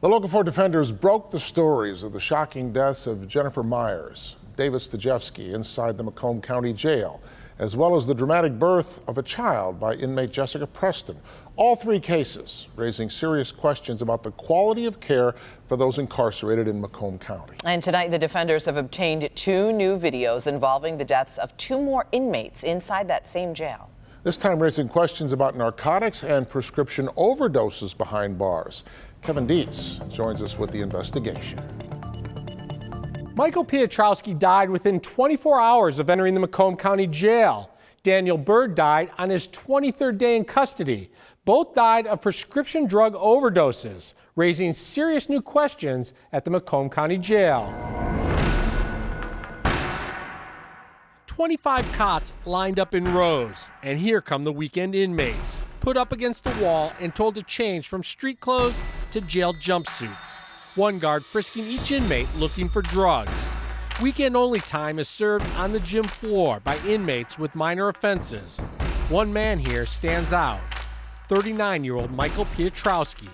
The Local 4 defenders broke the stories of the shocking deaths of Jennifer Myers, David Stajewski inside the Macomb County Jail, as well as the dramatic birth of a child by inmate Jessica Preston. All three cases raising serious questions about the quality of care for those incarcerated in Macomb County. And tonight, the defenders have obtained 2 new videos involving the deaths of 2 more inmates inside that same jail. This time raising questions about narcotics and prescription overdoses behind bars. Kevin Dietz joins us with the investigation. Michael Piotrowski died within 24 hours of entering the Macomb County Jail. Daniel Byrd died on his 23rd day in custody. Both died of prescription drug overdoses, raising serious new questions at the Macomb County Jail. 25 cots lined up in rows, and here come the weekend inmates, put up against the wall and told to change from street clothes to jail jumpsuits. One guard frisking each inmate looking for drugs. Weekend-only time is served on the gym floor by inmates with minor offenses. One man here stands out, 39-year-old Michael Piotrowski.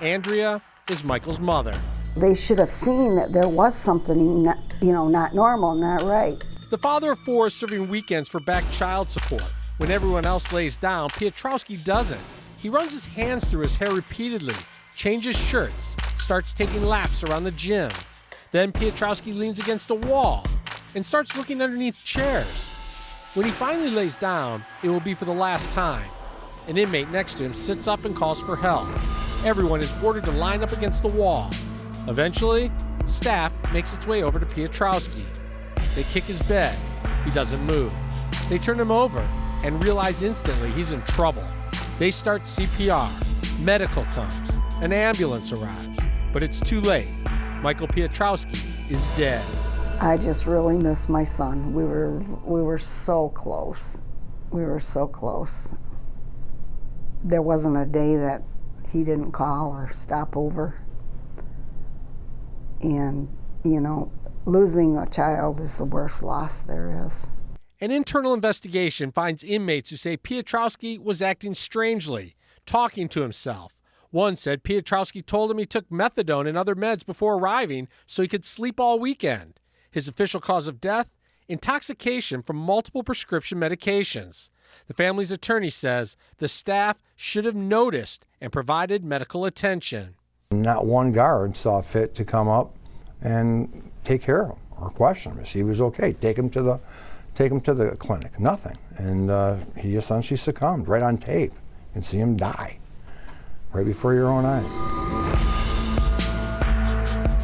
Andrea is Michael's mother. They should have seen that there was something, not normal, not right. The father of 4 is serving weekends for back child support. When everyone else lays down, Piotrowski doesn't. He runs his hands through his hair repeatedly, changes shirts, starts taking laps around the gym. Then Piotrowski leans against a wall and starts looking underneath chairs. When he finally lays down, it will be for the last time. An inmate next to him sits up and calls for help. Everyone is ordered to line up against the wall. Eventually, staff makes its way over to Piotrowski. They kick his bed. He doesn't move. They turn him over and realize instantly he's in trouble. They start CPR. Medical comes. An ambulance arrives. But it's too late. Michael Piotrowski is dead. I just really miss my son. We were so close. We were so close. There wasn't a day that he didn't call or stop over. And, losing a child is the worst loss there is. An internal investigation finds inmates who say Piotrowski was acting strangely, talking to himself. One said Piotrowski told him he took methadone and other meds before arriving so he could sleep all weekend. His official cause of death? Intoxication from multiple prescription medications. The family's attorney says the staff should have noticed and provided medical attention. Not one guard saw fit to come up and take care of him or question him. He was okay. Take him to the clinic. Nothing. And he essentially succumbed right on tape. You can see him die right before your own eyes.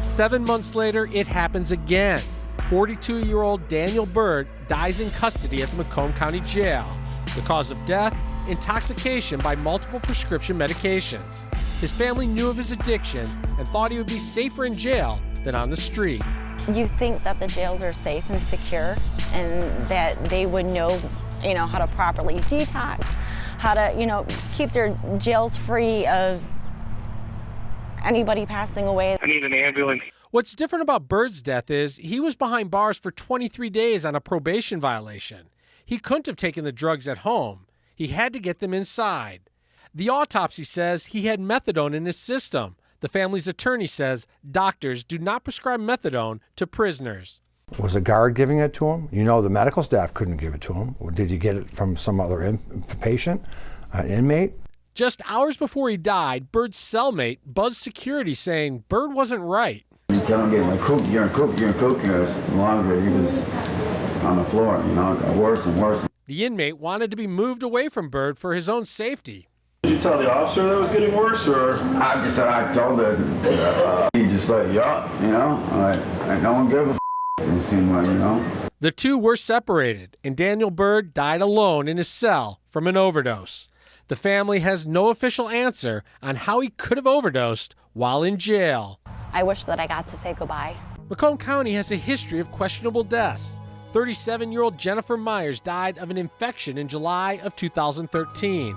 7 months later, it happens again. 42-year-old Daniel Byrd dies in custody at the Macomb County Jail. The cause of death? Intoxication by multiple prescription medications. His family knew of his addiction and thought he would be safer in jail than on the street. You think that the jails are safe and secure and that they would know, how to properly detox, how to, keep their jails free of anybody passing away. I need an ambulance. What's different about Byrd's death is he was behind bars for 23 days on a probation violation. He couldn't have taken the drugs at home. He had to get them inside. The autopsy says he had methadone in his system. The family's attorney says doctors do not prescribe methadone to prisoners. Was a guard giving it to him? The medical staff couldn't give it to him. Or did he get it from some other patient, an inmate? Just hours before he died, Byrd's cellmate buzzed security saying Byrd wasn't right. You kept on getting like, coop, you're in coop. The longer he was on the floor, it got worse and worse. The inmate wanted to be moved away from Byrd for his own safety. Did you tell the officer that was getting worse, or? I told her, he just let you up, like no one gave a it seemed like, The two were separated, and Daniel Byrd died alone in his cell from an overdose. The family has no official answer on how he could have overdosed while in jail. I wish that I got to say goodbye. Macomb County has a history of questionable deaths. 37-year-old Jennifer Myers died of an infection in July of 2013.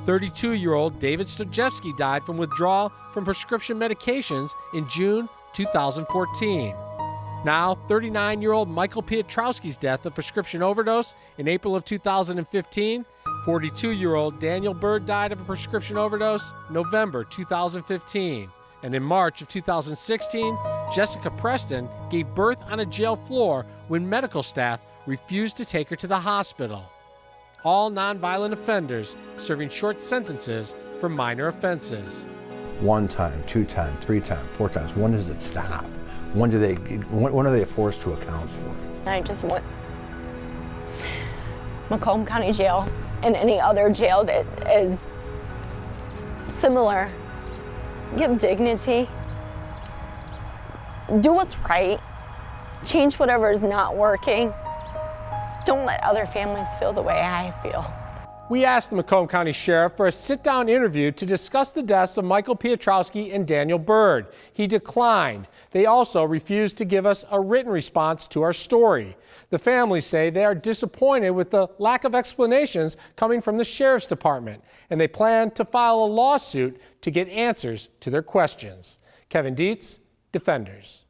32-year-old David Stajewski died from withdrawal from prescription medications in June 2014. Now, 39-year-old Michael Piotrowski's death of prescription overdose in April of 2015. 42-year-old Daniel Byrd died of a prescription overdose November 2015. And in March of 2016, Jessica Preston gave birth on a jail floor when medical staff refused to take her to the hospital. All nonviolent offenders serving short sentences for minor offenses. 1 time, 2 times, 3 times, 4 times. When does it stop? When are they forced to account for it? I just want Macomb County Jail and any other jail that is similar. Give dignity. Do what's right. Change whatever is not working. Don't let other families feel the way I feel. We asked the Macomb County Sheriff for a sit-down interview to discuss the deaths of Michael Piotrowski and Daniel Byrd. He declined. They also refused to give us a written response to our story. The families say they are disappointed with the lack of explanations coming from the Sheriff's Department, and they plan to file a lawsuit to get answers to their questions. Kevin Dietz, Defenders.